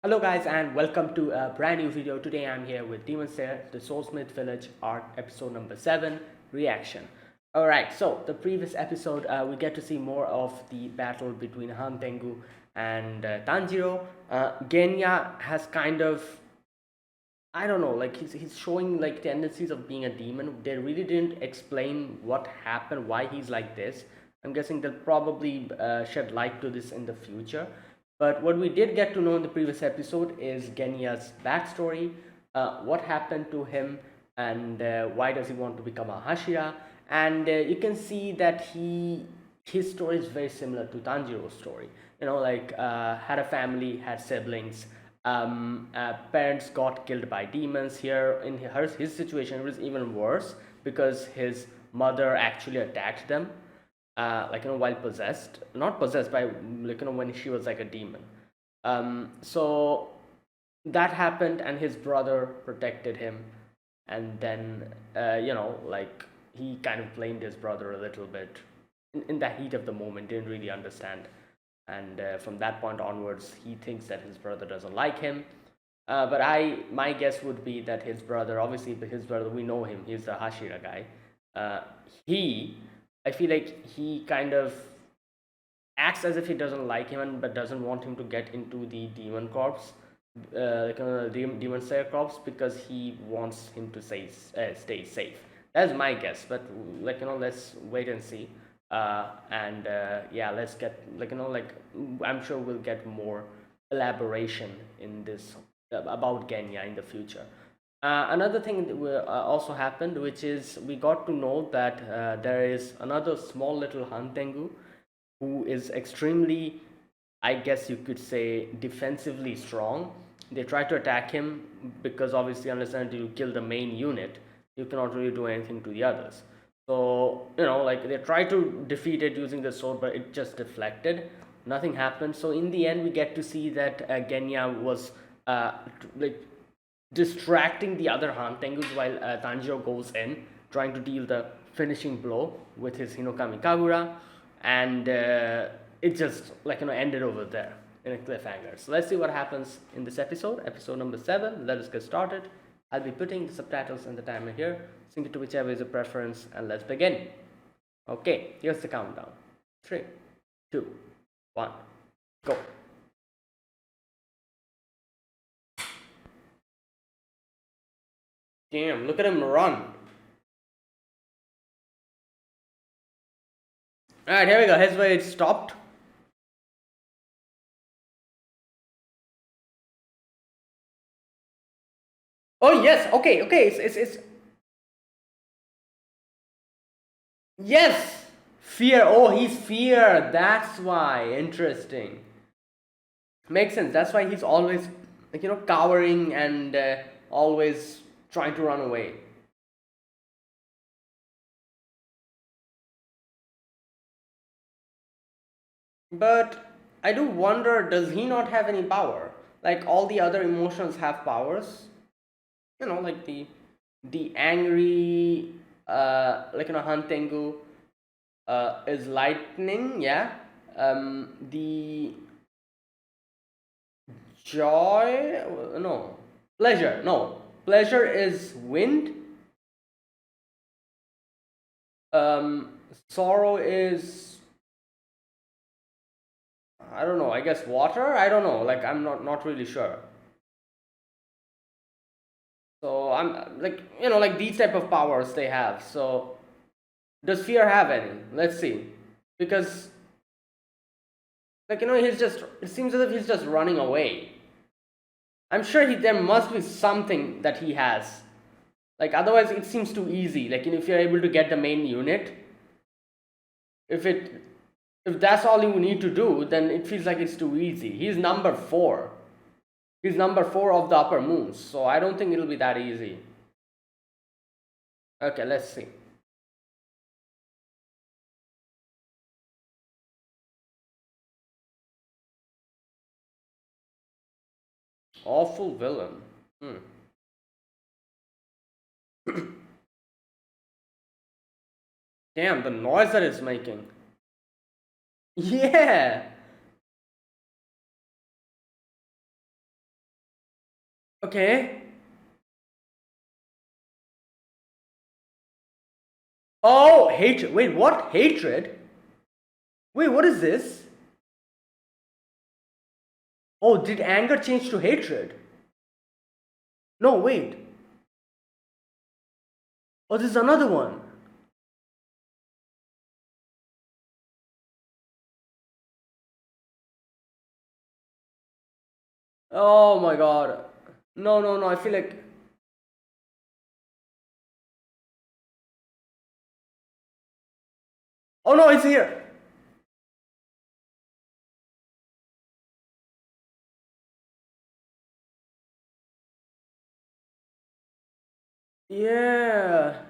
Hello guys and welcome to a brand new video. Today I'm here with Demon Slayer, the Swordsmith Village arc episode number 7 reaction. Alright, so the previous episode we get to see more of the battle between Han Tengu and Tanjiro. Genya has kind of, I don't know, like he's showing like tendencies of being a demon. They really didn't explain what happened, why he's like this. I'm guessing they'll probably shed light to this in the future. But what we did get to know in the previous episode is Genya's backstory, what happened to him, and why does he want to become a Hashira. And you can see that his story is very similar to Tanjiro's story. You know, like had a family, had siblings, parents got killed by demons. Here in his situation, it was even worse because his mother actually attacked them, while possessed, not possessed by, when she was like a demon. So that happened, and his brother protected him, and then he kind of blamed his brother a little bit in the heat of the moment, didn't really understand, and from that point onwards he thinks that his brother doesn't like him. But my guess would be that his brother, obviously his brother, we know him, he's the Hashira guy. He I feel like he kind of acts as if he doesn't like him, but doesn't want him to get into the demon corpse, demon slayer corpse, because he wants him to stay safe. That's my guess, but let's wait and see. And yeah, let's get I'm sure we'll get more elaboration in this about Genya in the future. Another thing that also happened, which is we got to know that there is another small little Hantengu who is extremely, I guess you could say, defensively strong. They try to attack him because obviously, unless until you kill the main unit, you cannot really do anything to the others. So, they try to defeat it using the sword, but it just deflected. Nothing happened. So, in the end, we get to see that Genya was like distracting the other Han Tengus while Tanjiro goes in, trying to deal the finishing blow with his Hinokami Kagura, and it just ended over there in a cliffhanger. So let's see what happens in this episode number 7. Let us get started. I'll be putting the subtitles and the timer here. Sync it to whichever is your preference, and let's begin. Okay, here's the countdown. 3, 2, 1, go. Damn, look at him run. Alright, here we go. Here's where it stopped. Oh, yes. Okay, okay. It's yes. Fear. Oh, he's fear. That's why. Interesting. Makes sense. That's why he's always, cowering and always trying to run away. But I do wonder, does he not have any power? Like all the other emotions have powers. Like the angry, Hantengu is lightning, yeah. The joy, no, pleasure, no, pleasure is wind. Sorrow is, I don't know, I guess water. I don't know, like I'm not really sure. So I'm like these type of powers they have. So does fear have any? Let's see, because he's just, it seems as if he's just running away. I'm sure there must be something that he has. Like otherwise it seems too easy. Like if you're able to get the main unit, if it if that's all you need to do, then it feels like it's too easy. He's number 4. He's number 4 of the upper moons, so I don't think it'll be that easy. Okay, let's see. Awful villain. Damn, the noise that it's making. Yeah. Okay. Oh, hatred. Wait, what? Hatred? Wait, what is this? Oh, did anger change to hatred? No, wait. Oh, this is another one. Oh my god. No, no, no. I feel like. Oh no, it's here. Yeah.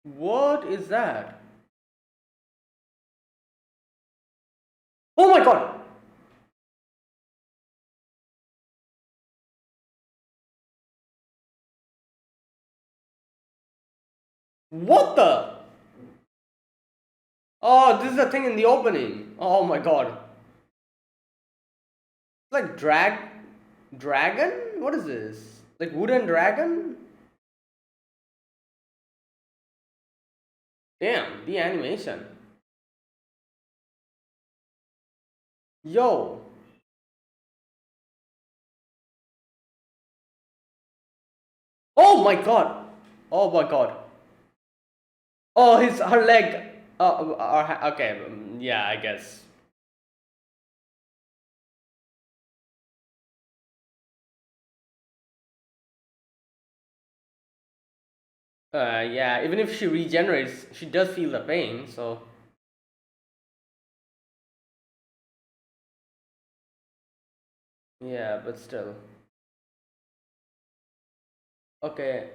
What is that? Oh my god. What the? Oh, this is the thing in the opening. Oh my god. It's like dragon? What is this? Like wooden dragon? Damn, the animation. Yo. Oh my god. Oh my god. Oh, his her leg. Okay, yeah, I guess. Yeah, even if she regenerates, she does feel the pain, so. Yeah, but still. Okay.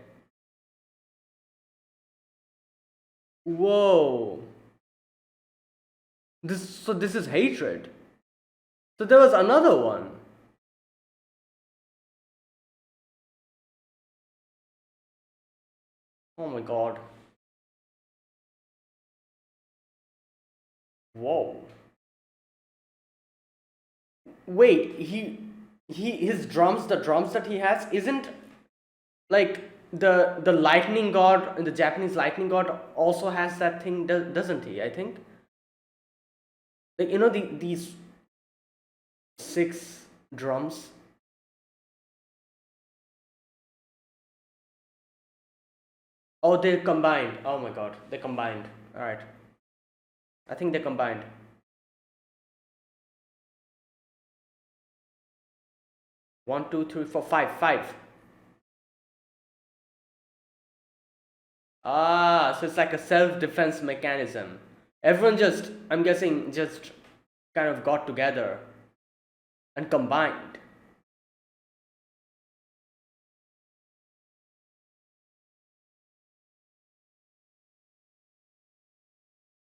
Whoa. This is hatred. So there was another one. Oh my god. Whoa. Wait, he his drums, the drums that he has isn't like the lightning god, the Japanese lightning god also has that thing, doesn't he? I think. Like these six drums. Oh, they combined. Oh my god, they combined. All right. I think they combined. One, two, three, four, five, five. Ah, so it's like a self-defense mechanism. Everyone just, I'm guessing, just kind of got together and combined.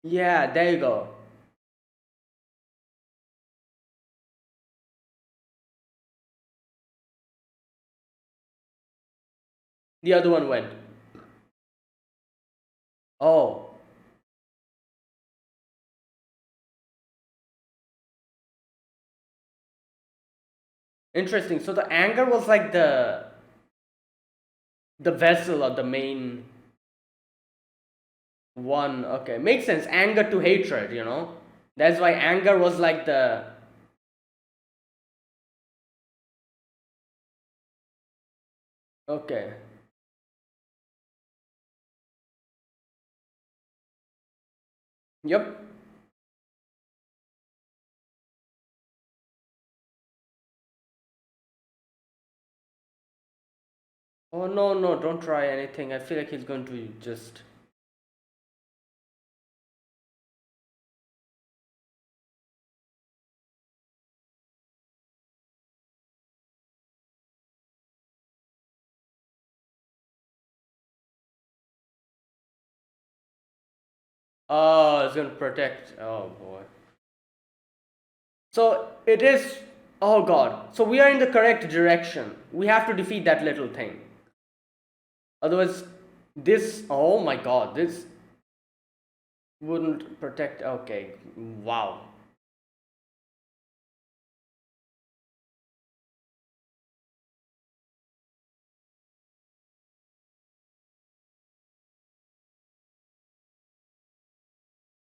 Yeah, there you go. The other one went. Oh, interesting. So the anger was like the vessel or the main one. Okay, makes sense. Anger to hatred. That's why anger was like the. Okay. Yep. Oh no, no, don't try anything. I feel like he's going to just. Oh, it's going to protect. Oh boy. So it is. Oh god. So we are in the correct direction. We have to defeat that little thing. Otherwise, this. Oh my god. This wouldn't protect. Okay. Wow.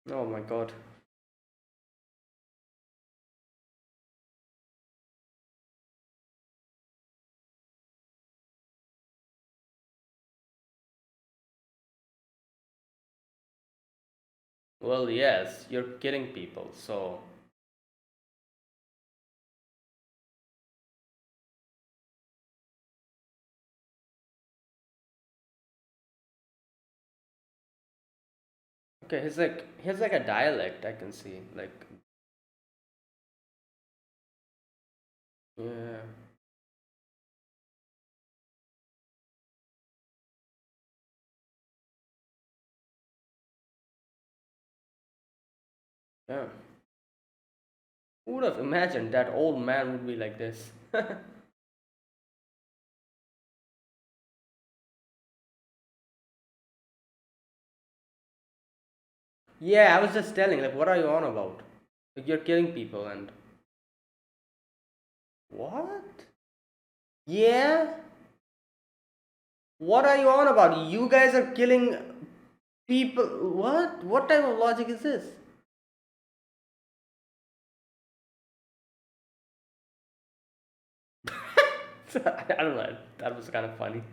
Oh my god. Well, yes, you're killing people, so. Okay, he's like a dialect I can see. Like, yeah. Yeah. Who would have imagined that old man would be like this? Yeah, I was just telling, like, what are you on about? Like, you're killing people and. What? Yeah? What are you on about? You guys are killing people. What? What type of logic is this? I don't know. That was kind of funny.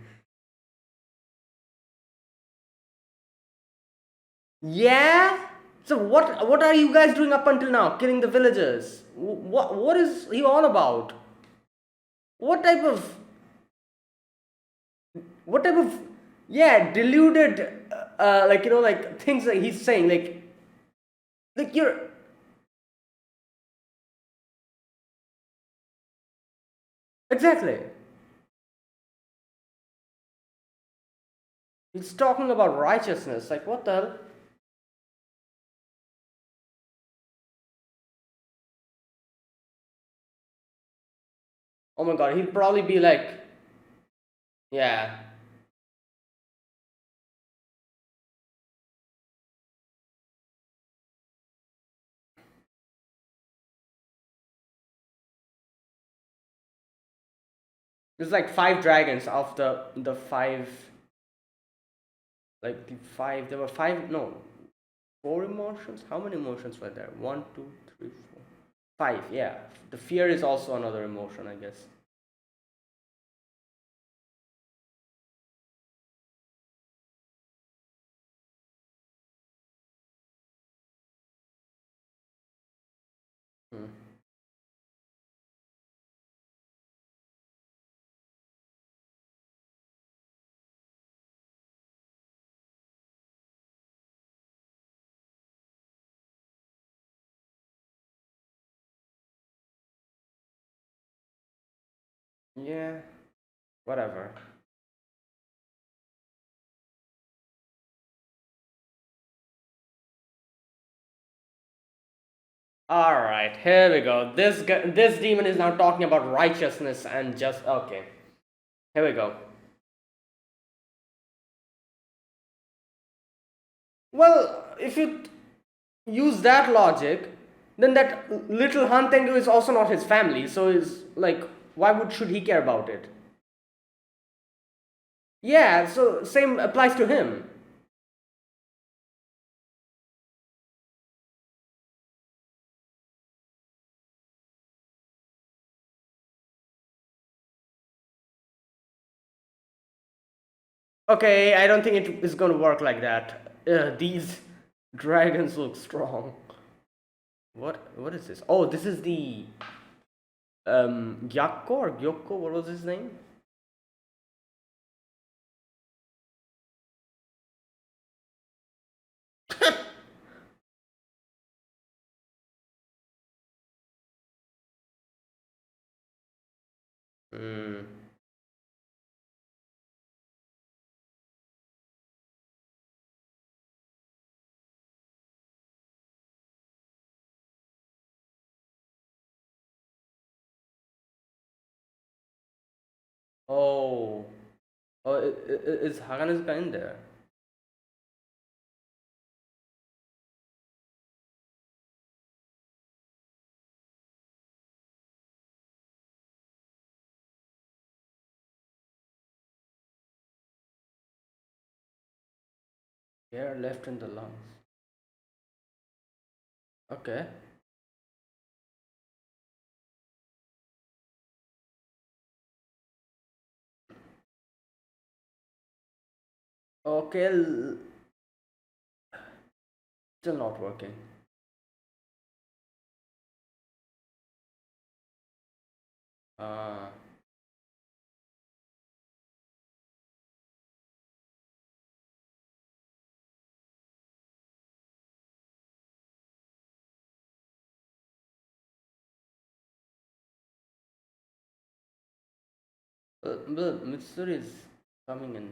Yeah? So what are you guys doing up until now? Killing the villagers? What is he on about? What type of what type of yeah deluded like like things that he's saying like you're exactly. He's talking about righteousness. Like what the hell? Oh my god, he'll probably be like yeah. There's like five dragons of the five like the five there were five no four emotions. How many emotions were there? One, two, three, four, five. Yeah, the fear is also another emotion, I guess. Hmm. Yeah, whatever. All right, here we go. This demon is now talking about righteousness and just okay. Here we go. Well, if you use that logic, then that little Hantengu is also not his family. So is like, why would should he care about it? Yeah, so same applies to him. Okay, I don't think it is going to work like that. These dragons look strong. What is this? Oh, this is the Gyakko or Gyokko. What was his name? Hmm. Oh, oh, is Haganezuka in there? Air left in the lungs. Okay. Okay. Still not working. Uh, but Mitsuri is coming in.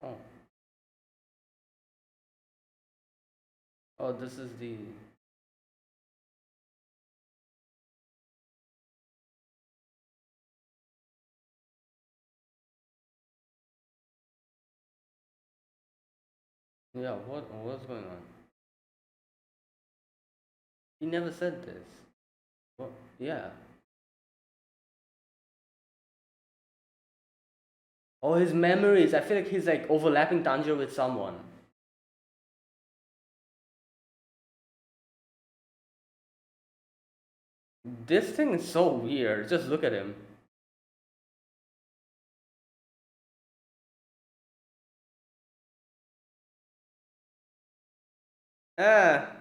Oh. Oh, this is the. Yeah, what's going on? He never said this. What? Yeah. Oh, his memories. I feel like he's like overlapping Tanjiro with someone. This thing is so weird. Just look at him. Ah.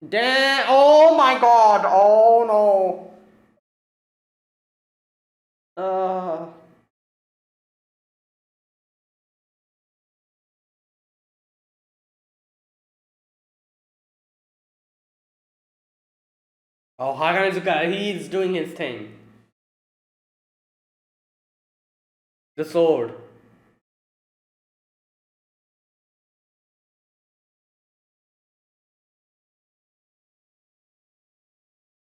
Damn. Oh my god. Oh no. Uh. Oh, Haganazuka, he's doing his thing. The sword.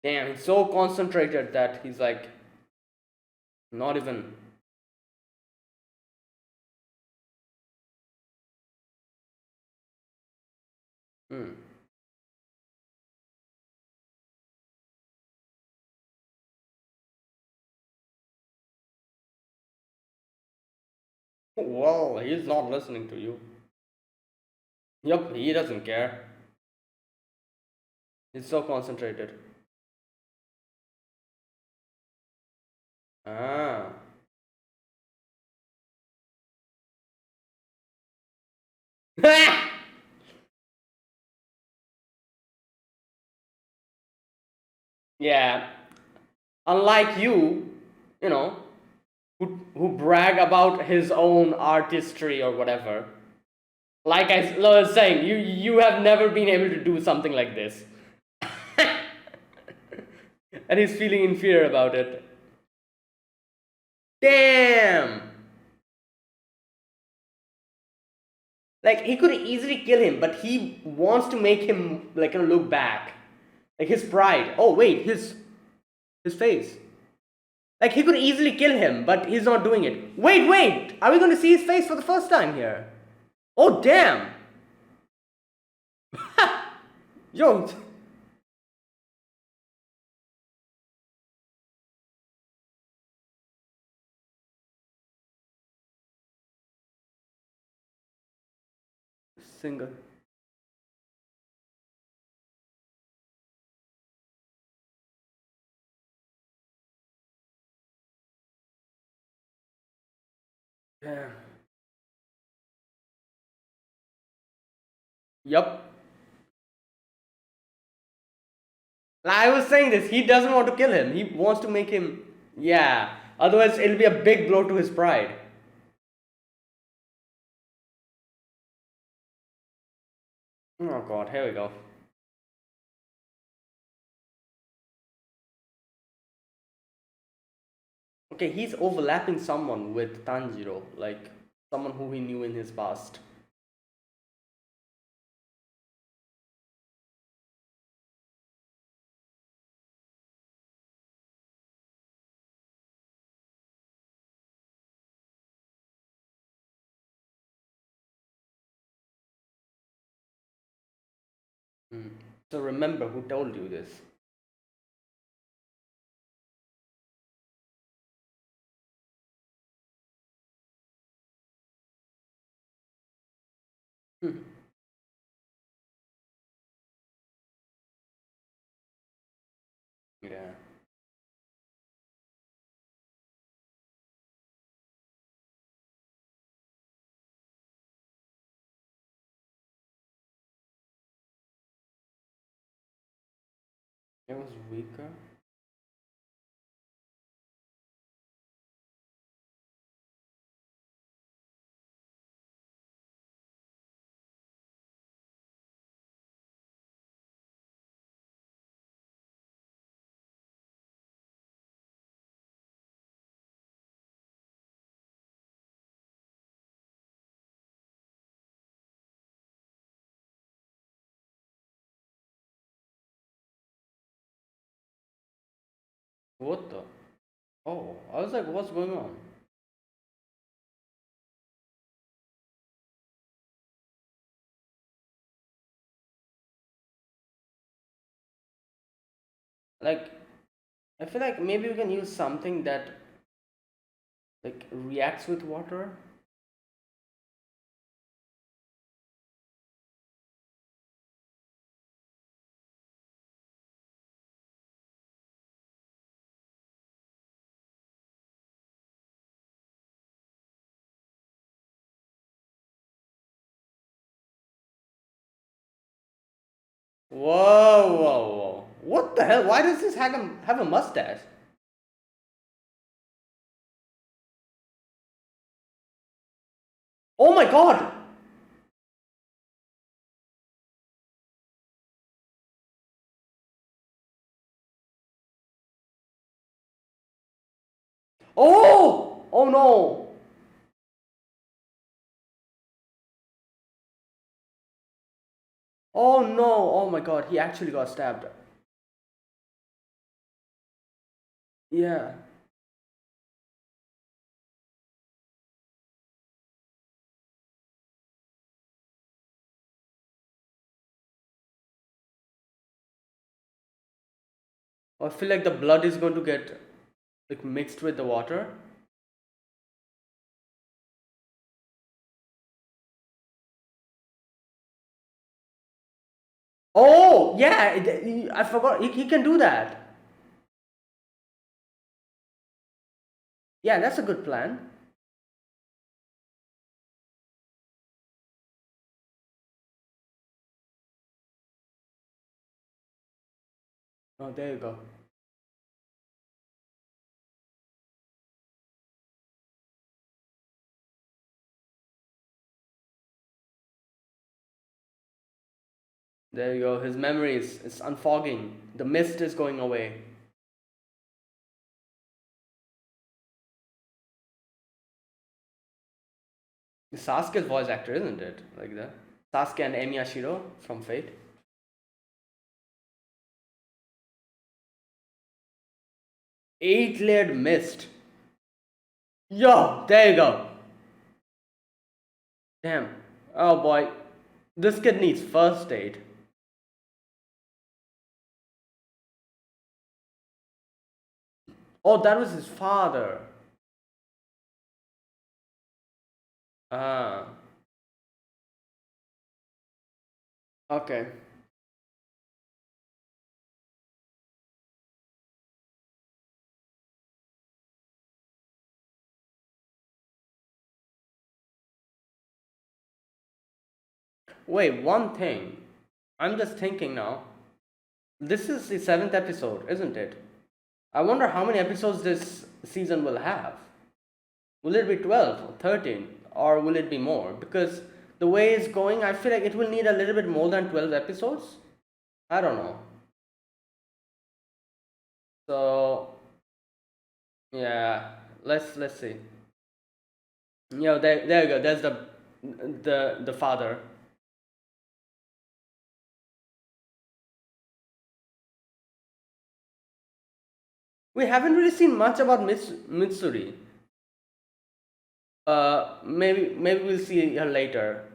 Damn, he's so concentrated that he's like not even. Hmm. Well, he's not listening to you. Yup, he doesn't care. He's so concentrated. Ah. Yeah. Unlike you know, who brag about his own artistry or whatever. Like I was saying, you have never been able to do something like this. And he's feeling inferior about it. Damn! Like he could easily kill him, but he wants to make him like look back. Like his pride. Oh wait, his face. Like he could easily kill him, but he's not doing it. Wait! Are we going to see his face for the first time here? Oh damn! Yo, single. Damn. Yup. I was saying this. He doesn't want to kill him. He wants to make him. Yeah. Otherwise, it'll be a big blow to his pride. Oh god, here we go. Okay, he's overlapping someone with Tanjiro, like someone who he knew in his past. Mm. So remember who told you this. Yeah. It was weaker. What the? Oh, I was like, what's going on? Like, I feel like maybe we can use something that like reacts with water. Whoa, whoa, whoa! What the hell? Why does this have a mustache? Oh my god! Oh! Oh no! Oh no! Oh my god! He actually got stabbed. Yeah. I feel like the blood is going to get like mixed with the water. Oh yeah! I forgot. He can do that. Yeah, that's a good plan. Oh, there you go. There you go. His memory is unfogging. The mist is going away. Sasuke's voice actor, isn't it? Like that. Sasuke and Emi Ashiro from Fate. Eight-layered mist. Yo, there you go. Damn. Oh boy. This kid needs first aid. Oh, that was his father. Ah. Okay. Wait, one thing. I'm just thinking now. This is the seventh episode, isn't it? I wonder how many episodes this season will have. Will it be 12 or 13? Or will it be more? Because the way it's going, I feel like it will need a little bit more than 12 episodes. I don't know. So, yeah, let's see. There you go. There's the father. We haven't really seen much about Mitsuri. Maybe we'll see her later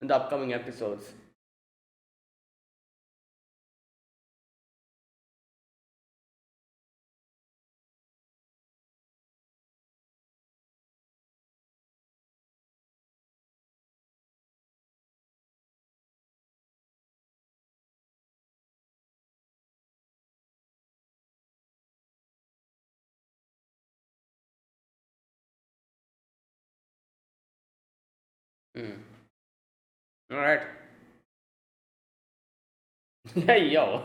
in the upcoming episodes. Mm. All right. Yeah, yo.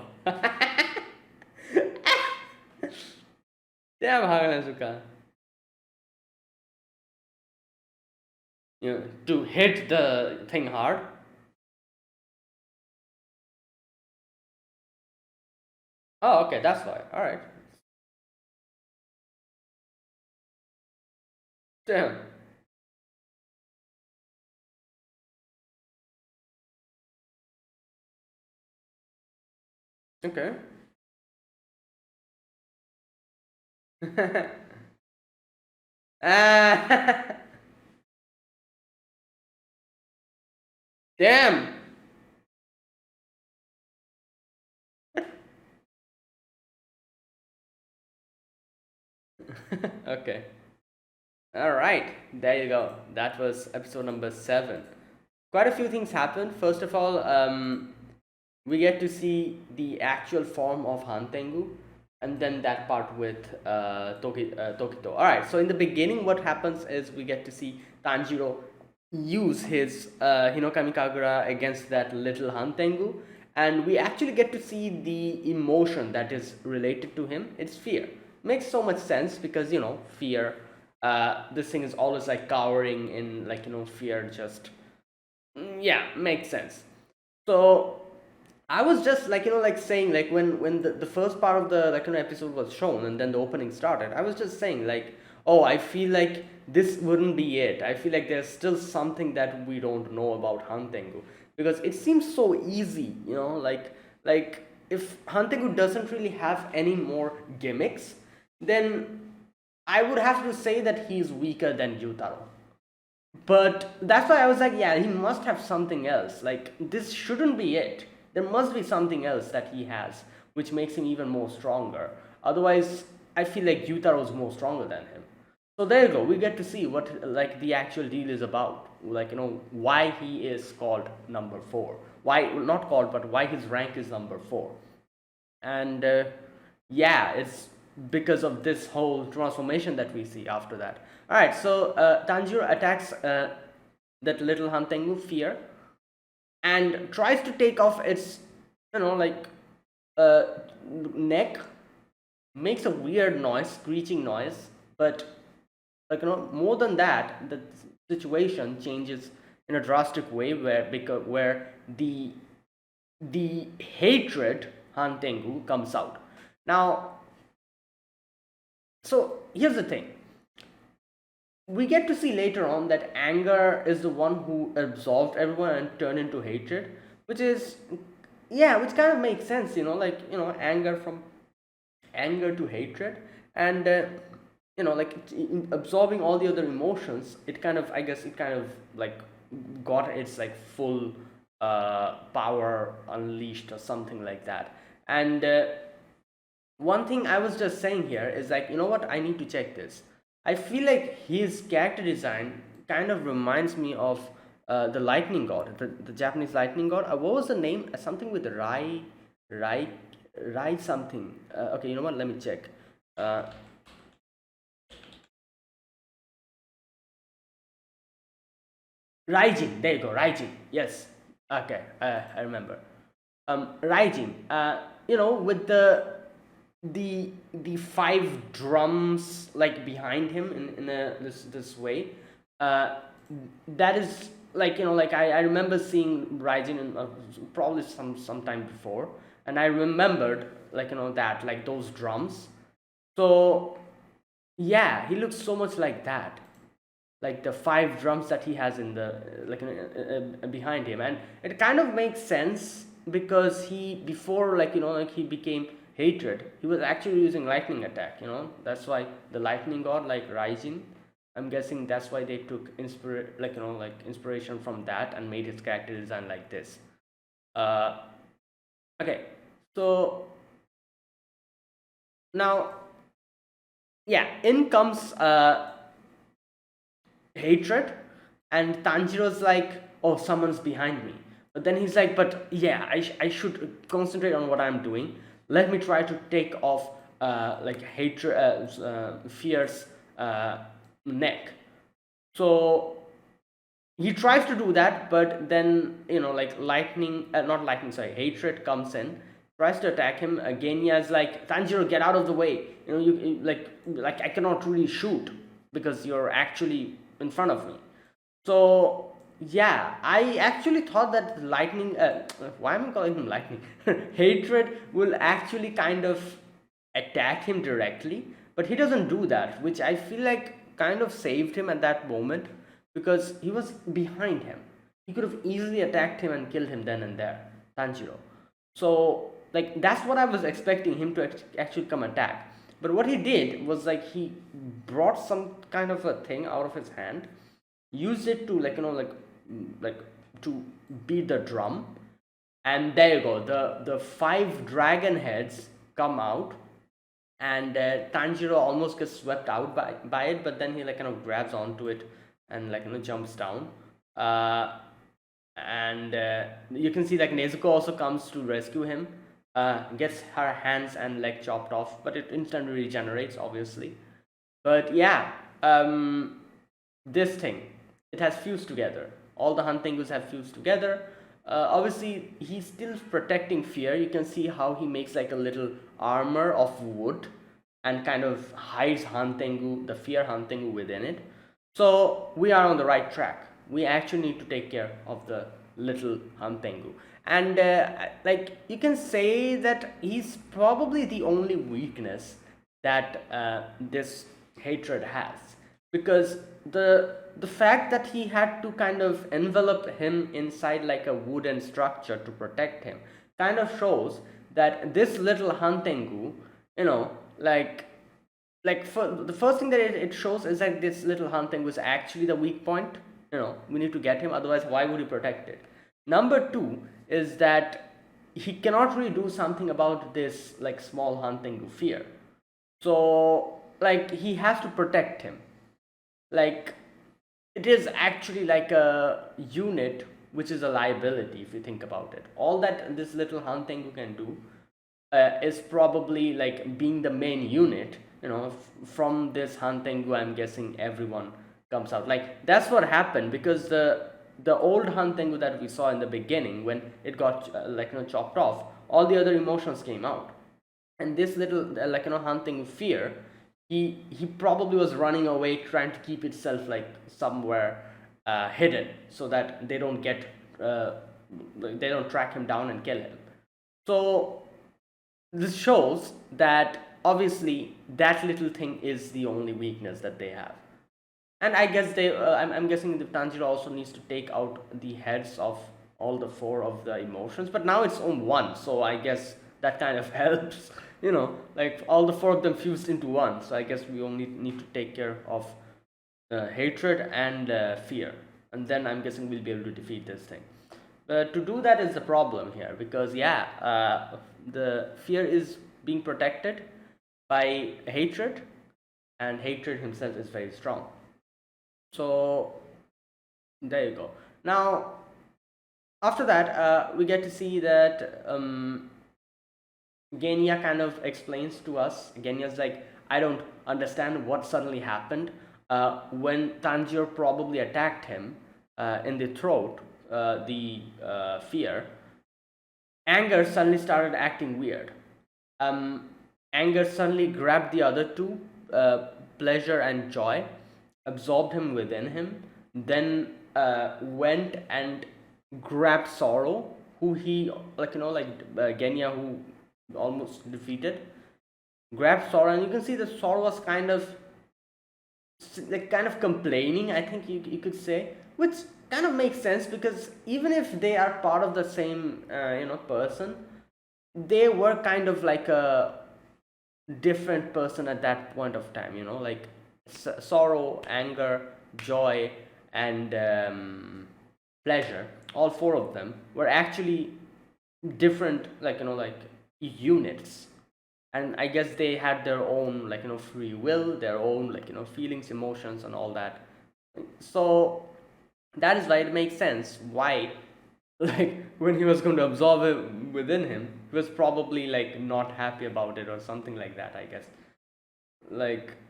Damn, Hagalan Suka. To hit the thing hard. Oh, okay, that's why. All right. Damn. Okay. Ah, damn. Okay. All right. There you go. That was episode number 7. Quite a few things happened. First of all, we get to see the actual form of Hantengu, and then that part with Tokito. All right. So in the beginning, what happens is we get to see Tanjiro use his Hinokami Kagura against that little Hantengu, and we actually get to see the emotion that is related to him. It's fear. Makes so much sense because fear. This thing is always like cowering in like fear. Just yeah, makes sense. So I was just like like saying like when the first part of the like episode was shown and then the opening started, I was just saying like, oh, I feel like this wouldn't be it. I feel like there's still something that we don't know about Hantengu because it seems so easy, like if Hantengu doesn't really have any more gimmicks, then I would have to say that he's weaker than Yutaro. But that's why I was like, yeah, he must have something else. Like, this shouldn't be it. There must be something else that he has, which makes him even more stronger. Otherwise, I feel like Yutaro is more stronger than him. So there you go. We get to see what like the actual deal is about. Like why he is called number 4. Why not called, but why his rank is number 4. And yeah, it's because of this whole transformation that we see after that. All right, so Tanjiro attacks that little Hantengu fear and tries to take off its like uh, neck, makes a weird noise, screeching noise, but like more than that, the situation changes in a drastic way where the hatred Hantengu comes out. Now, so here's the thing. We get to see later on that anger is the one who absorbed everyone and turned into hatred, which is yeah, which kind of makes sense, like anger from anger to hatred, and like absorbing all the other emotions. It kind of, I guess, it kind of like got its like full power unleashed or something like that. And one thing I was just saying here is like, what? I need to check this. I feel like his character design kind of reminds me of the lightning god, the Japanese lightning god. What was the name? Something with Rai, Rai something. Okay, you know what? Let me check. Uh, Raijin. There you go. Raijin. Yes. Okay, I remember. Raijin. With the 5 drums like behind him in this way. That is like like I remember seeing Raijin in probably sometime before, and I remembered like that like those drums. So yeah, he looks so much like that, like the 5 drums that he has in the like behind him, and it kind of makes sense because he before like like he became hatred, he was actually using lightning attack. That's why the lightning god like Raijin, I'm guessing that's why they took like inspiration from that and made his character design like this. uh okay, so now yeah, in comes hatred, and Tanjiro's like, oh, someone's behind me. But then he's like, but yeah, I should concentrate on what I'm doing. Let me try to take off like hatred, fear's neck. So he tries to do that, but then like not lightning, sorry, hatred comes in, tries to attack him. Genya's like, Tanjiro, get out of the way. Like I cannot really shoot because you're actually in front of me. So yeah, I actually thought that lightning. Why am I calling him lightning? Hatred will actually kind of attack him directly, but he doesn't do that, which I feel like kind of saved him at that moment because he was behind him. He could have easily attacked him and killed him then and there, Tanjiro. So like that's what I was expecting him to actually come attack. But what he did was like he brought some kind of a thing out of his hand, used it to like to beat the drum, and there you go. The five dragon heads come out, and Tanjiro almost gets swept out by it, but then he like kind of grabs onto it and like jumps down. And you can see like Nezuko also comes to rescue him, gets her hands and leg chopped off, but it instantly regenerates, obviously. But yeah, this thing, it has fused together. All the Huntengus have fused together. Obviously, he's still protecting Fear. You can see how he makes like a little armor of wood and kind of hides Huntengu, the Fear Huntengu within it. So we are on the right track. We actually need to take care of the little Huntengu. And like you can say that he's probably the only weakness that this hatred has, because the fact that he had to kind of envelop him inside like a wooden structure to protect him kind of shows that this little Huntengu, for the first thing that it shows is that this little Huntengu is actually the weak point. We need to get him, otherwise why would he protect it? Number two is that he cannot really do something about this like small Huntengu Fear. So like he has to protect him. Like it is actually like a unit which is a liability if you think about it. All that this little Huntengu can do is probably like being the main unit. From this Huntengu, I'm guessing everyone comes out. Like that's what happened, because the old Huntengu that we saw in the beginning, when it got chopped off, all the other emotions came out, and this little Huntengu Fear, he probably was running away, trying to keep itself like somewhere hidden, so that they don't track him down and kill him. So this shows that obviously that little thing is the only weakness that they have. And I guess I'm guessing the Tanjiro also needs to take out the heads of all the four of the emotions, but now it's on one, so I guess that kind of helps. Like all the four of them fused into one. So I guess we only need to take care of hatred and fear, and then I'm guessing we'll be able to defeat this thing. To do that is the problem here, because the fear is being protected by hatred, and hatred himself is very strong. So there you go. Now after that, we get to see that Genya kind of explains to us. Genya's like, I don't understand what suddenly happened when Tanjiro probably attacked him in the throat, the fear. Anger suddenly started acting weird. Anger suddenly grabbed the other two, pleasure and joy, absorbed him within him, then went and grabbed Sorrow, who he Genya, who almost defeated, grabbed Sorrow, and you can see that Sorrow was kind of complaining, I think you could say, which kind of makes sense, because even if they are part of the same person, they were kind of like a different person at that point of time. Like sorrow, anger, joy, and pleasure, all four of them were actually different units, and I guess they had their own free will, their own feelings, emotions, and all that. So that is why it makes sense why when he was going to absorb it within him, he was probably not happy about it or something like that, I guess.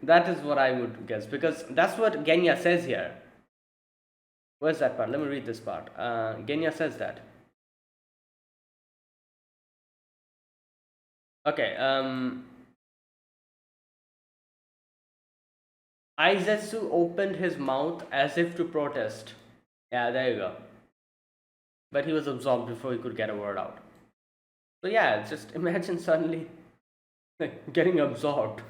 That is what I would guess, because that's what Genya says here. Where's that part? Let me read this part. Genya says that. Okay. Aizetsu opened his mouth as if to protest. Yeah, there you go. But he was absorbed before he could get a word out. So yeah, just imagine suddenly getting absorbed.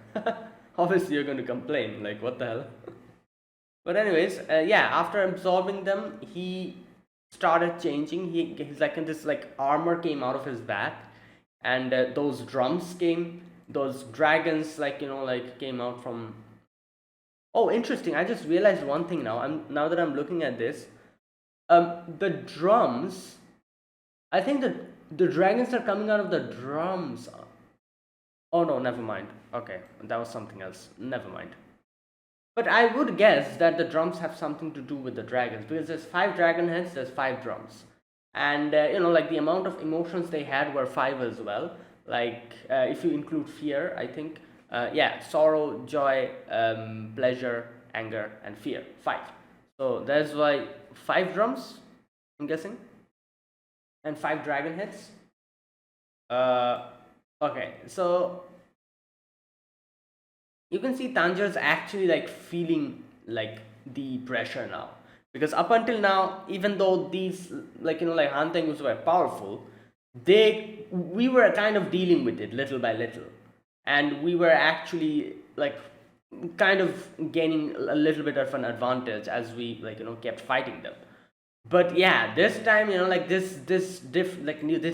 Obviously, you're going to complain. Like, what the hell? But anyways, yeah. After absorbing them, he started changing. He's like in this like armor came out of his back, and those drums came. Those dragons like came out from. Oh, interesting. I just realized one thing now. Now that I'm looking at this, the drums. I think the dragons are coming out of the drums. Oh no, never mind. Okay, that was something else. Never mind. But I would guess that the drums have something to do with the dragons because there's 5 dragon heads, there's 5 drums, and like the amount of emotions they had were 5 as well. Like if you include fear, I think, yeah, sorrow, joy, pleasure, anger, and fear, 5. So that's why 5 drums, I'm guessing, and 5 dragon heads. Okay, so you can see Tanjira's actually like feeling like the pressure now, because up until now, even though these like Han Tengus were powerful, we were kind of dealing with it little by little, and we were actually like kind of gaining a little bit of an advantage as we kept fighting them. But yeah, this time like this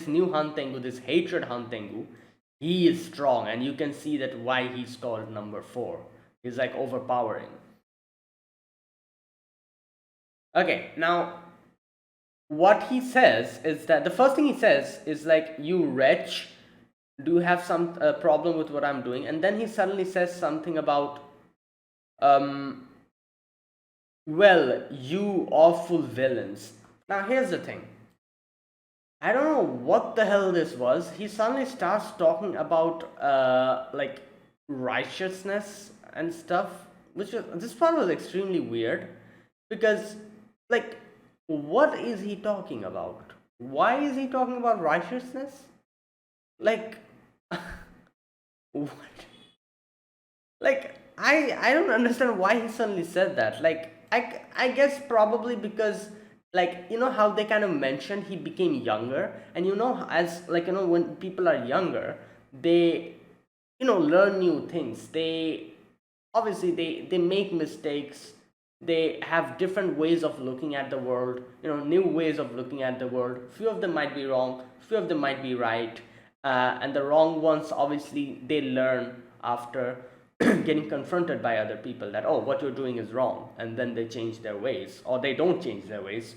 new Han Tengu, this hatred Han Tengu, he is strong, and you can see that why he's called number 4. He's like overpowering. Okay, now what he says is that the first thing he says is like, you wretch, do you have some problem with what I'm doing? And then he suddenly says something about well, you awful villains. Now here's the thing, I don't know what the hell this was. He suddenly starts talking about like righteousness and stuff, this part was extremely weird, because like, what is he talking about? Why is he talking about righteousness? Like, what? Like, I don't understand why he suddenly said that. Like, I guess probably because, like, how they kind of mentioned he became younger, and as like when people are younger, they learn new things. They obviously they make mistakes, they have different ways of looking at the world, new ways of looking at the world. Few of them might be wrong, few of them might be right, and the wrong ones obviously they learn after getting confronted by other people that, oh, what you're doing is wrong, and then they change their ways, or they don't change their ways,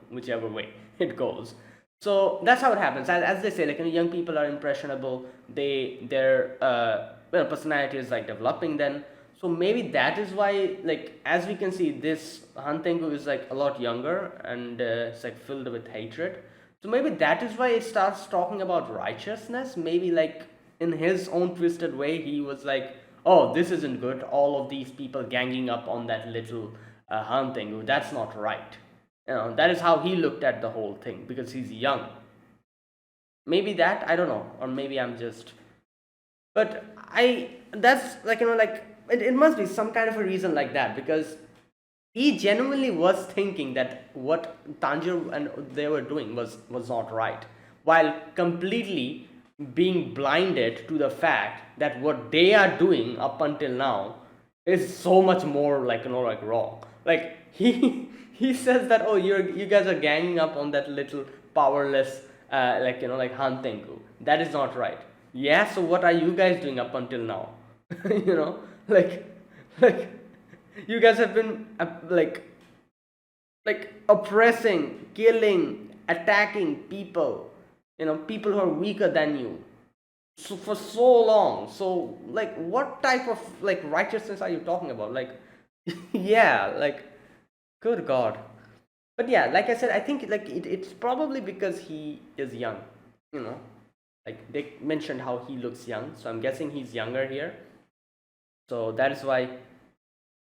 whichever way it goes. So that's how it happens. As they say, like, young people are impressionable, their personality is like developing then. So maybe that is why, like, as we can see, this Han Tengu is like a lot younger, and it's like filled with hatred. So maybe that is why it starts talking about righteousness. Maybe like in his own twisted way, he was like, oh, this isn't good, all of these people ganging up on that little Han Tengu, that's not right. That is how he looked at the whole thing, because he's young. Maybe that, I don't know, or maybe I'm just, but that's like, like, it must be some kind of a reason like that, because he genuinely was thinking that what Tanjiro and they were doing was not right, while completely being blinded to the fact that what they are doing up until now is so much more like like wrong. Like, he says that, oh, you guys are ganging up on that little powerless like Han Tengu. That is not right. Yeah, so what are you guys doing up until now? Like you guys have been like oppressing, killing, attacking people, people who are weaker than you, so for so long. So like, what type of like righteousness are you talking about? Like, yeah, like, good god. But yeah, like I said, I think like it's probably because he is young, like they mentioned how he looks young, so I'm guessing he's younger here. So that is why,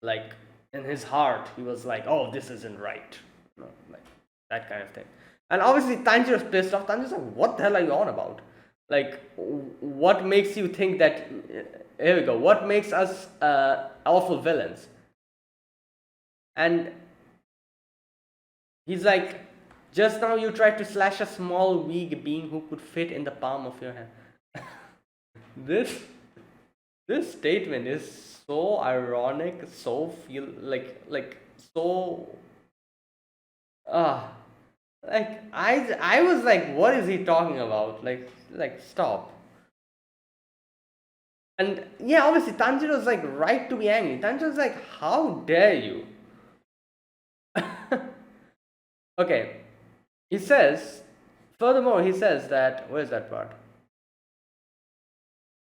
like, in his heart he was like, oh, this isn't right, like that kind of thing. And obviously Tanjiro's pissed off. Tanjiro's like, what the hell are you on about? Like, what makes you think that, here we go, what makes us awful villains? And he's like, just now you tried to slash a small weak being who could fit in the palm of your hand. this this statement is so ironic, so feel like so like I was like, what is he talking about? Like stop. And yeah, obviously Tanjiro's like right to be angry. Tanjiro's like, how dare you? Okay. He says, furthermore, he says that, where's that part?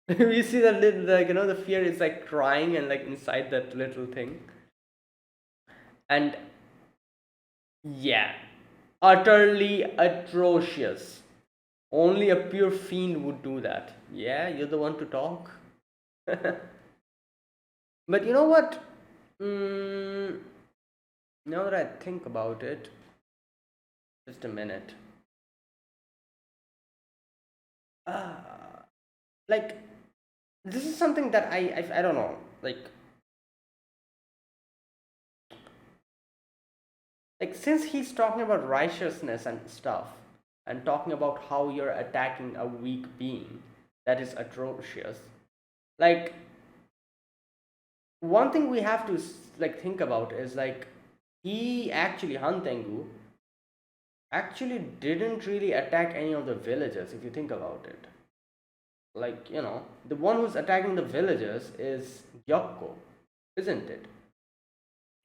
You see that little, like, the fear is like crying and like inside that little thing. And yeah, utterly atrocious. Only a pure fiend would do that. Yeah, you're the one to talk. But you know what? Now that I think about it, just a minute. Like, this is something that I don't know. Like since he's talking about righteousness and stuff, and talking about how you're attacking a weak being that is atrocious, like one thing we have to like think about is like he actually Han Tengu actually didn't really attack any of the villagers if you think about it. Like, the one who's attacking the villagers is Gyokko, isn't it?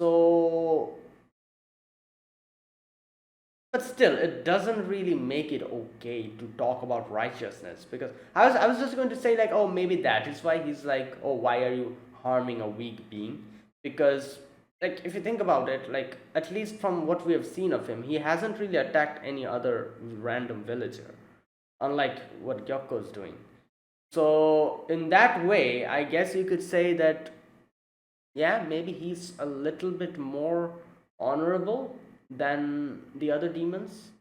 So, but still, it doesn't really make it okay to talk about righteousness, because I was just going to say like, oh, maybe that is why he's like, oh, why are you harming a weak being? Because like if you think about it, like at least from what we have seen of him, he hasn't really attacked any other random villager, unlike what Gyokko is doing. So in that way, I guess you could say that, yeah, maybe he's a little bit more honorable than the other demons.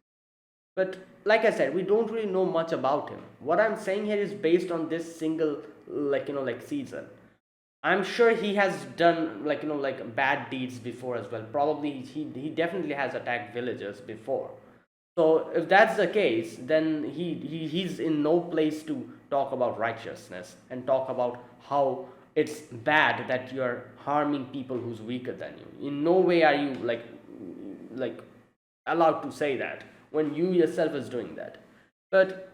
But like I said, we don't really know much about him. What I'm saying here is based on this single, like season. I'm sure he has done like bad deeds before as well. Probably he definitely has attacked villagers before. So if that's the case, then he's in no place to talk about righteousness and talk about how it's bad that you're harming people who's weaker than you. In no way are you like allowed to say that when you yourself is doing that. But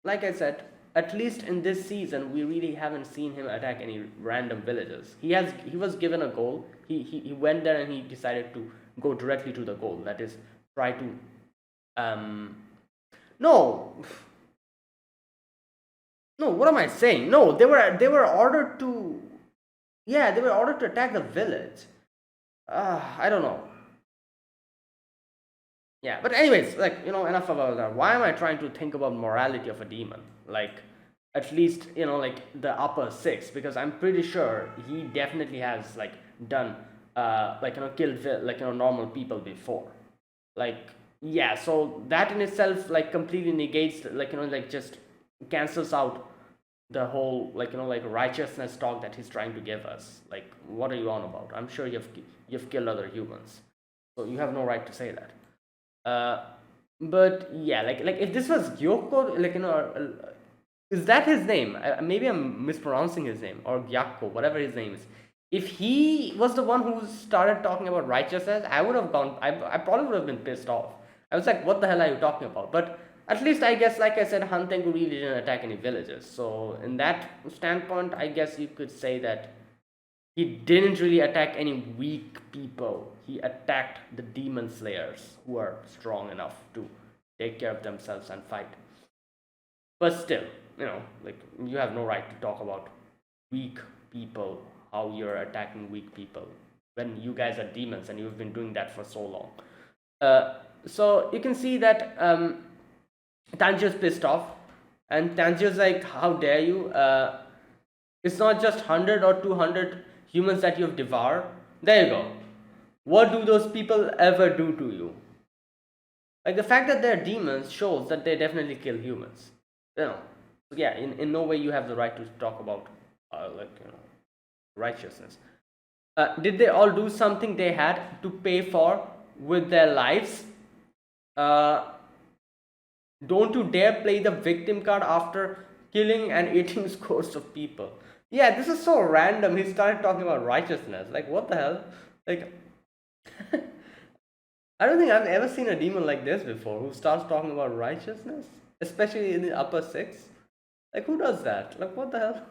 like I said, at least in this season, we really haven't seen him attack any random villagers. He was given a goal. He went there and he decided to go directly to the goal. That is, try to no, what am I saying? No, they were ordered to, yeah, they were ordered to attack the village. I don't know. Yeah, but anyways, like, enough about that. Why am I trying to think about morality of a demon? Like, at least, like the upper six, because I'm pretty sure he definitely has like done killed normal people before. Like, yeah, so that in itself like completely negates just cancels out the whole righteousness talk that he's trying to give us. Like, what are you on about? I'm sure you've killed other humans, so you have no right to say that. But yeah, like if this was Gyoko, is that his name? Maybe I'm mispronouncing his name, or Gyakko, whatever his name is. If he was the one who started talking about righteousness, I would have gone. I probably would have been pissed off. I was like, what the hell are you talking about? But at least I guess, like I said, Han Tengu really didn't attack any villages. So in that standpoint, I guess you could say that he didn't really attack any weak people. He attacked the demon slayers who are strong enough to take care of themselves and fight. But still, you have no right to talk about weak people, how you're attacking weak people, when you guys are demons and you've been doing that for so long. So you can see that Tanjiro's pissed off, and Tanjiro's like, how dare you? It's not just 100 or 200 humans that you've devoured. There you go. What do those people ever do to you? Like the fact that they're demons shows that they definitely kill humans. You know, so yeah, in no way you have the right to talk about righteousness. Did they all do something they had to pay for with their lives? Uh, don't you dare play the victim card after killing and eating scores of people. Yeah, this is so random. He started talking about righteousness. Like, what the hell? Like, I don't think I've ever seen a demon like this before who starts talking about righteousness, especially in the upper six. Like, who does that? Like, what the hell?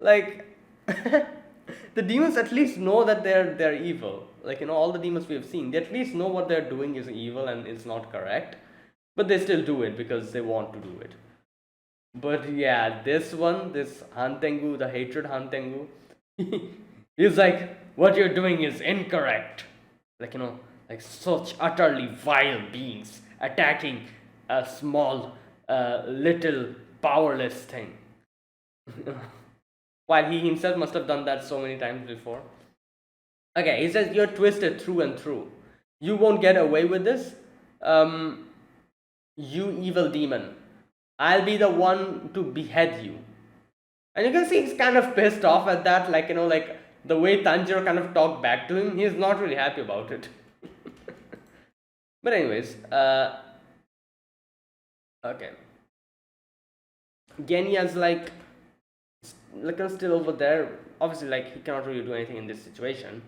Like, the demons at least know that they're evil. Like, all the demons we have seen, they at least know what they're doing is evil and it's not correct, but they still do it because they want to do it. But yeah, this one, this Hantengu, the hatred Hantengu, he's like, what you're doing is incorrect. Like, like such utterly vile beings attacking a small, little, powerless thing. While he himself must have done that so many times before. Okay, he says, you're twisted through and through. You won't get away with this. You evil demon. I'll be the one to behead you. And you can see he's kind of pissed off at that, like, like the way Tanjiro kind of talked back to him, he's not really happy about it. But anyways, okay. Genya's like still over there. Obviously, like, he cannot really do anything in this situation.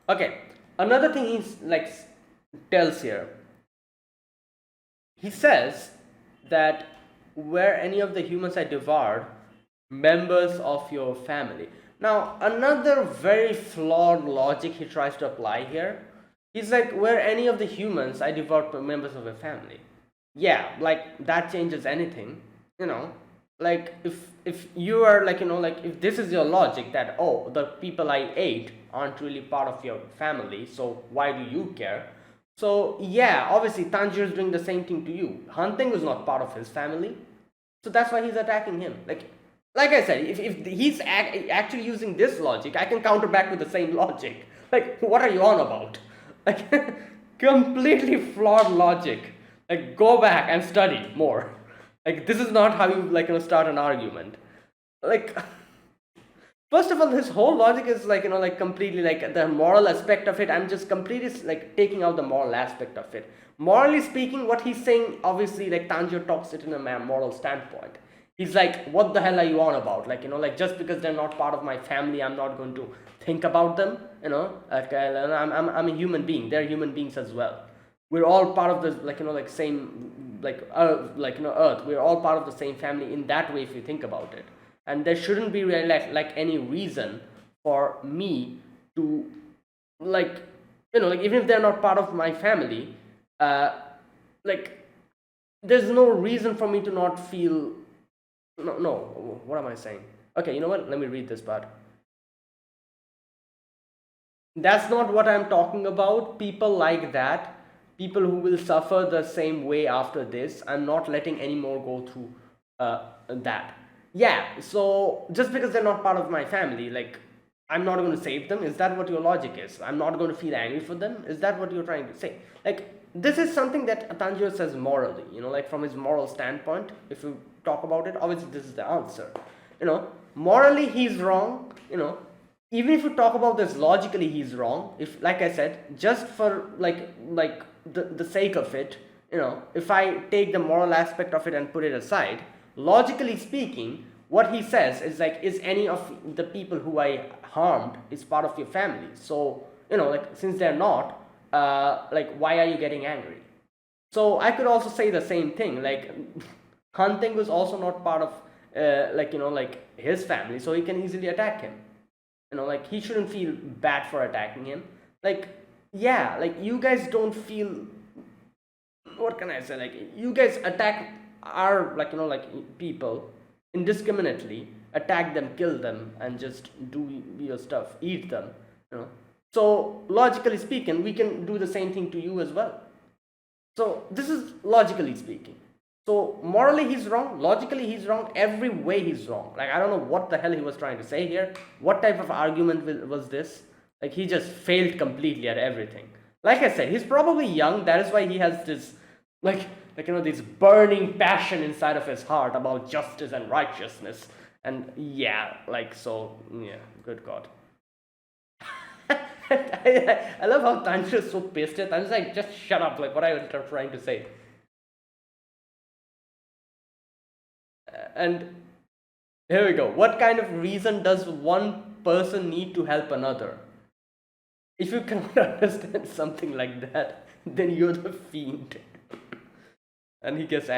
Okay, another thing he's like tells here. He says that were any of the humans I devoured members of your family. Now, another very flawed logic he tries to apply here. He's like, were any of the humans I devoured members of your family? Yeah, like that changes anything, like if you are like like if this is your logic that, oh, the people I ate aren't really part of your family, so why do you care? So yeah, obviously Tanjiro is doing the same thing to you. Hunting was not part of his family, so that's why he's attacking him. Like I said, if he's actually using this logic, I can counter back with the same logic. Like, what are you on about? Like, completely flawed logic. Like, go back and study more. Like, this is not how you start an argument. Like, first of all, his whole logic is like completely like the moral aspect of it. I'm just completely like taking out the moral aspect of it. Morally speaking, what he's saying, obviously, like Tanjiro talks it in a moral standpoint. He's like, what the hell are you on about? Like, like just because they're not part of my family, I'm not going to think about them. Like, I'm a human being. They're human beings as well. We're all part of the same Earth. We're all part of the same family in that way if you think about it. And there shouldn't be really like any reason for me to like even if they're not part of my family, like there's no reason for me to not feel no, what am I saying? Okay, you know what? Let me read this part. That's not what I'm talking about. People like that, people who will suffer the same way after this, I'm not letting any more go through that. Yeah, so just because they're not part of my family, like, I'm not going to save them. Is that what your logic is? I'm not going to feel angry for them. Is that what you're trying to say? Like, this is something that Tanjiro says morally, like from his moral standpoint. If you talk about it, obviously this is the answer. Morally he's wrong. Even if you talk about this logically, he's wrong. If, like I said, just for like the sake of it, if I take the moral aspect of it and put it aside, logically speaking, what he says is like, is any of the people who I harmed is part of your family? So, like, since they're not, like, why are you getting angry? So I could also say the same thing. Like, Hunting was also not part of, like his family, so he can easily attack him. Like, he shouldn't feel bad for attacking him. Like, yeah, like, you guys don't feel, what can I say? Like, you guys attack our, like people indiscriminately, attack them, kill them, and just do your stuff, eat them. So logically speaking, we can do the same thing to you as well. So this is logically speaking. So morally he's wrong, logically he's wrong, every way he's wrong. Like I don't know what the hell he was trying to say here. What type of argument was this? Like he just failed completely at everything. Like I said, he's probably young. That is why he has this this burning passion inside of his heart about justice and righteousness. And yeah, like so yeah, good God. I love how Tanjiro is so pissed at. I'm just like, just shut up. Like, what are you trying to say? And here we go. What kind of reason does one person need to help another? If you cannot understand something like that, then you're the fiend. And he gets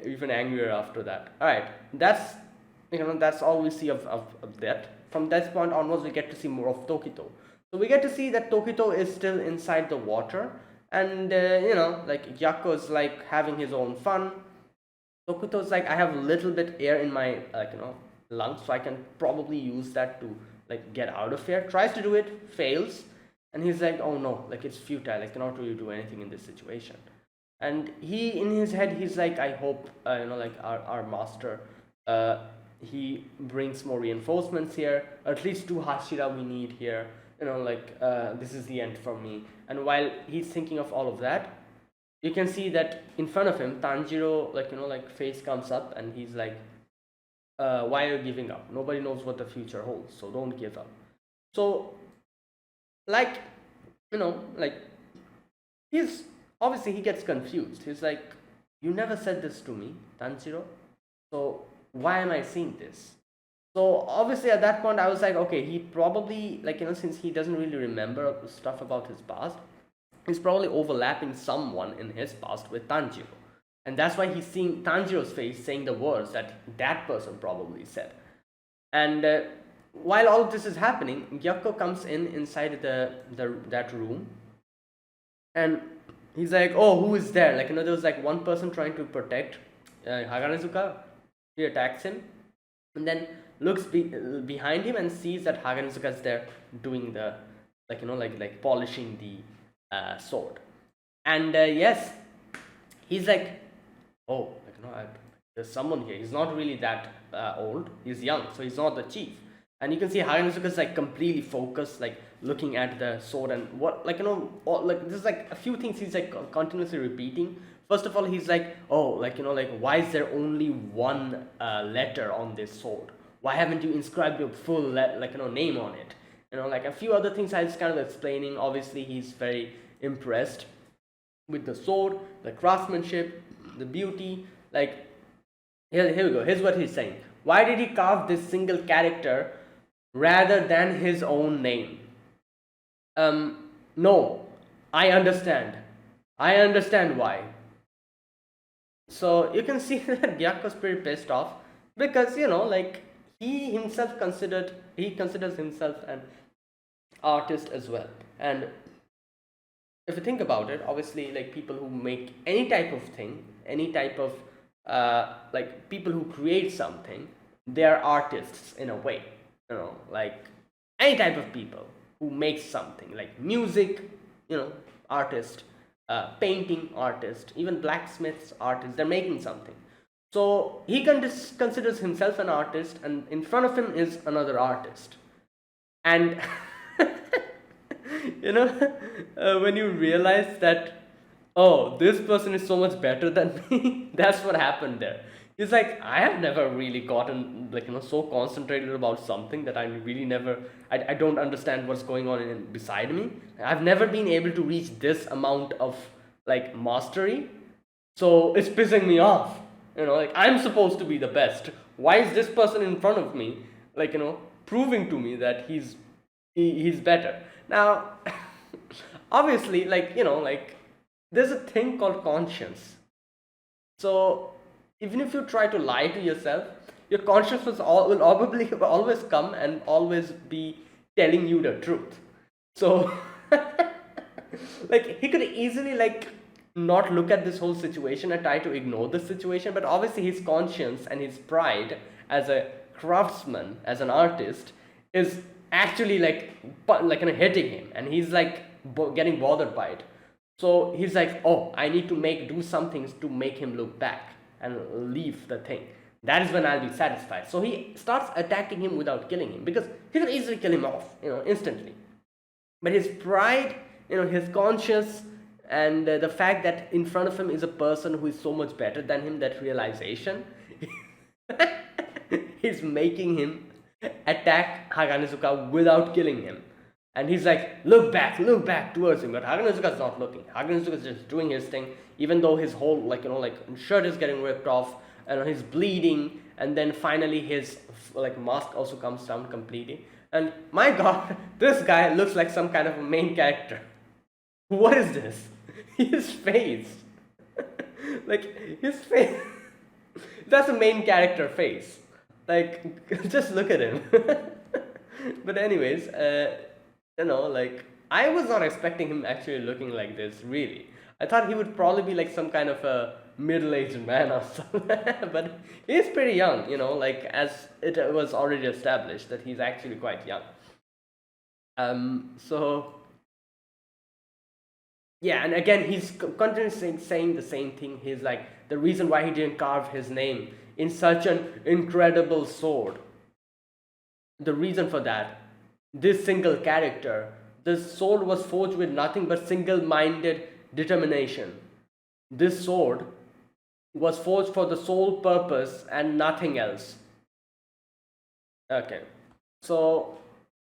even angrier after that. All right, that's all we see of that. From this point onwards, we get to see more of Tokito. So we get to see that Tokito is still inside the water, and like Yako's like having his own fun. Tokito's like, I have a little bit air in my lungs, so I can probably use that to like get out of here. Tries to do it, fails, and he's like, oh no, like it's futile. I cannot really do anything in this situation. And he, in his head, he's like, I hope like our master, he brings more reinforcements here. At least 2 Hashira we need here. This is the end for me. And while he's thinking of all of that, you can see that in front of him, Tanjiro, face comes up, and he's like, why are you giving up? Nobody knows what the future holds, so don't give up. So, he's obviously, he gets confused. He's like, you never said this to me, Tanjiro, so why am I seeing this? So obviously at that point I was like, okay, he probably, since he doesn't really remember stuff about his past, he's probably overlapping someone in his past with Tanjiro. And that's why he's seeing Tanjiro's face saying the words that person probably said. And while all of this is happening, Gyakko comes inside that room, and he's like, oh, who is there? There was like one person trying to protect Haganezuka. He attacks him, and then looks behind him and sees that Haganezuka is there doing the polishing the sword. And yes, he's like, oh, there's someone here. He's not really that old. He's young, so he's not the chief. And you can see Haganezuka is like completely focused, like looking at the sword, and what there's like a few things he's like continuously repeating. First of all, he's like, oh, why is there only one letter on this sword? Why haven't you inscribed your full name on it? A few other things I was kind of explaining. Obviously, he's very impressed with the sword, the craftsmanship, the beauty. Here we go. Here's what he's saying. Why did he carve this single character rather than his own name? No, I understand. I understand why. So you can see that Gyakko's pretty pissed off because he himself considers himself an artist as well. And if you think about it, obviously people who make any type of thing, any type of people who create something, they are artists in a way. Any type of people who make something, like music, artist, painting artist, even blacksmiths artists, they're making something. So he considers himself an artist, and in front of him is another artist. And when you realize that, oh, this person is so much better than me, that's what happened there. It's like, I have never really gotten so concentrated about something that I really never, I don't understand what's going on beside me. I've never been able to reach this amount of mastery, so it's pissing me off. I'm supposed to be the best. Why is this person in front of me proving to me that he's better? Now obviously there's a thing called conscience. So even if you try to lie to yourself, your conscience will probably always come and always be telling you the truth. So he could easily not look at this whole situation and try to ignore the situation, but obviously his conscience and his pride as a craftsman, as an artist, is actually hitting him, and he's getting bothered by it. So he's like, oh, I need to do some things to make him look back. and leave the thing. That is when I'll be satisfied. So he starts attacking him without killing him, because he could easily kill him off, instantly. But his pride, his conscience, and the fact that in front of him is a person who is so much better than him, that realization is making him attack Haganezuka without killing him. And he's like, look back towards him. But Haganezuka's not looking. Haganezuka's just doing his thing, even though his whole, shirt is getting ripped off, and he's bleeding, and then finally his, mask also comes down completely. And my god, this guy looks like some kind of a main character. What is this? His face. His face. That's a main character face. Just look at him. But anyways, I was not expecting him actually looking like this, really. I thought he would probably be some kind of a middle-aged man or something. But he's pretty young, as it was already established that he's actually quite young. So yeah, and again, he's continuously saying the same thing. He's like, the reason why he didn't carve his name in such an incredible sword, the reason for that, this single character, this sword was forged with nothing but single-minded determination. This sword was forged for the sole purpose and nothing else. Okay, so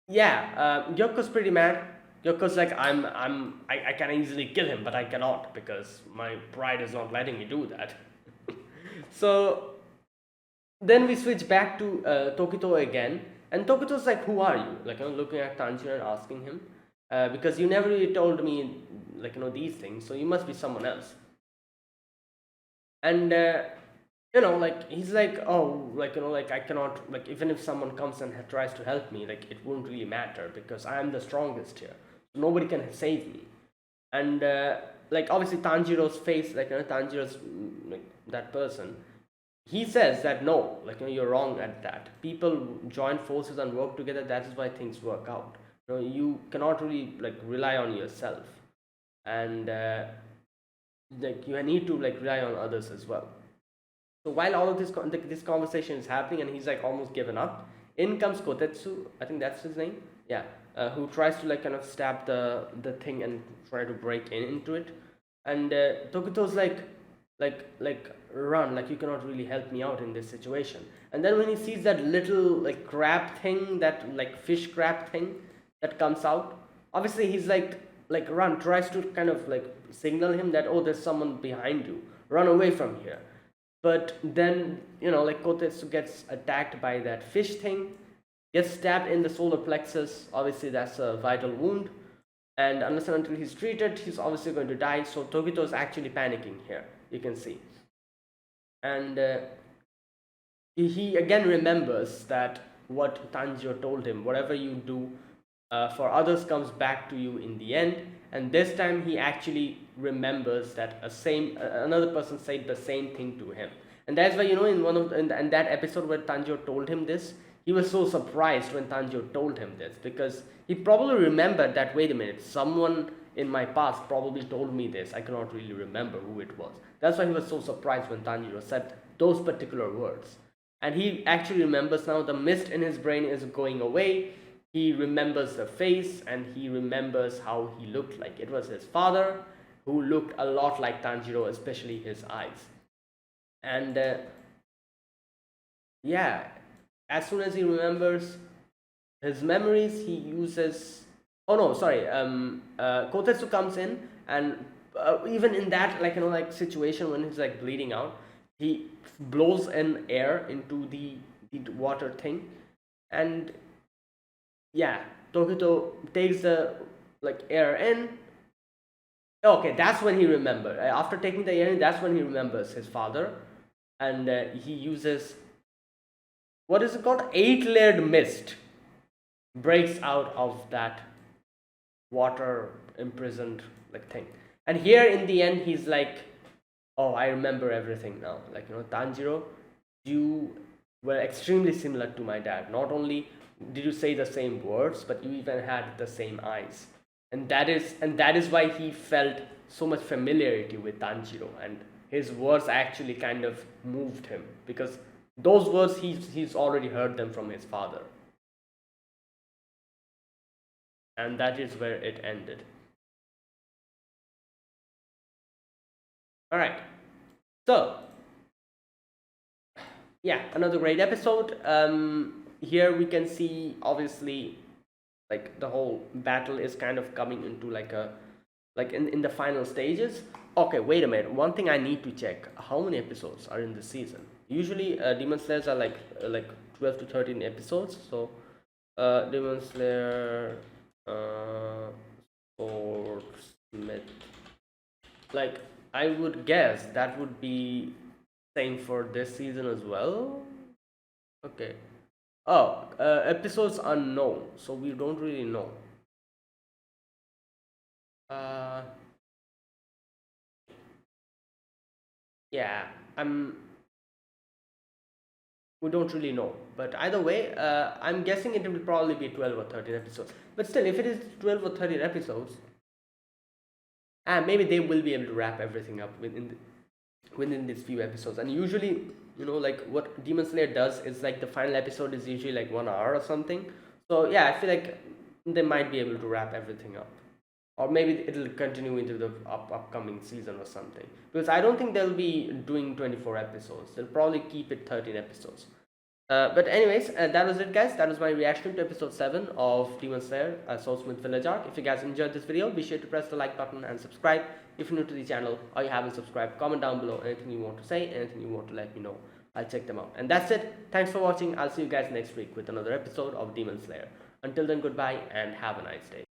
yeah, Gyoko's pretty mad. Gyoko's like, I can easily kill him, but I cannot because my pride is not letting me do that. So then we switch back to Tokito again, and Tokito's like, who are you? Looking at Tanjiro and asking him, because you never really told me, these things, so you must be someone else. And he's like, oh, I cannot, even if someone comes and tries to help me, it won't really matter because I am the strongest here. Nobody can save me. And obviously Tanjiro's face, Tanjiro's that person, he says that no, you're wrong at that. People join forces and work together. That is why things work out. You cannot really rely on yourself, and you need to rely on others as well. So while all of this conversation is happening and he's almost given up, in comes Kotetsu, I think that's his name, yeah, who tries to kind of stab the thing and try to break into it. And Tokito's like run, you cannot really help me out in this situation. And then when he sees that little crab thing, that fish crab thing that comes out, obviously he's run, tries to kind of signal him that, oh, there's someone behind you, run away from here. But then Kotetsu gets attacked by that fish thing, gets stabbed in the solar plexus. Obviously that's a vital wound, and unless and until he's treated, he's obviously going to die. So Tokito is actually panicking here, you can see. And he again remembers that what Tanjiro told him, whatever you do for others comes back to you in the end. And this time he actually remembers that another person said the same thing to him. And that's why, in that episode where Tanjiro told him this, he was so surprised when Tanjiro told him this, because he probably remembered that, wait a minute, someone in my past probably told me this. I cannot really remember who it was. That's why he was so surprised when Tanjiro said those particular words. And he actually remembers now. The mist in his brain is going away. He remembers the face, and he remembers how he looked like. It was his father, who looked a lot like Tanjiro, especially his eyes. And yeah, as soon as he remembers his memories, he uses... Oh no, sorry. Kotetsu comes in, and even in that situation when he's bleeding out, he blows in air into the water thing, and yeah, Tokito takes the air in. Okay, that's when he remembers. After taking the air in, that's when he remembers his father, and he uses, what is it called? 8-layered mist breaks out of that water imprisoned thing. And here in the end, he's like, oh, I remember everything now. Tanjiro, you were extremely similar to my dad. Not only did you say the same words, but you even had the same eyes. And that is why he felt so much familiarity with Tanjiro, and his words actually kind of moved him, because those words he's already heard them from his father, and that is where it ended. All right, so yeah, another great episode. Here we can see, obviously, like the whole battle is kind of coming into like a, like in the final stages. Okay, wait a minute, one thing I need to check: how many episodes are in this season? Usually Demon Slayers are like 12 to 13 episodes. So Demon Slayer, Swordsmith, like I would guess that would be same for this season as well. Okay. Oh, episodes unknown, so we don't really know. Uh, yeah, we don't really know. But either way, I'm guessing it will probably be 12 or 13 episodes. But still, if it is 12 or 13 episodes, maybe they will be able to wrap everything up within these few episodes. And usually, like what Demon Slayer does is like the final episode is usually like 1 hour or something. So yeah, I feel like they might be able to wrap everything up, or maybe it'll continue into the upcoming season or something, because I don't think they'll be doing 24 episodes. They'll probably keep it 13 episodes. But anyways, that was it, guys. That was my reaction to episode 7 of Demon Slayer, Swordsmith Village Arc. If you guys enjoyed this video, be sure to press the like button and subscribe if you're new to the channel or you haven't subscribed. Comment down below anything you want to say, anything you want to let me know. I'll check them out. And that's it. Thanks for watching. I'll see you guys next week with another episode of Demon Slayer. Until then, goodbye and have a nice day.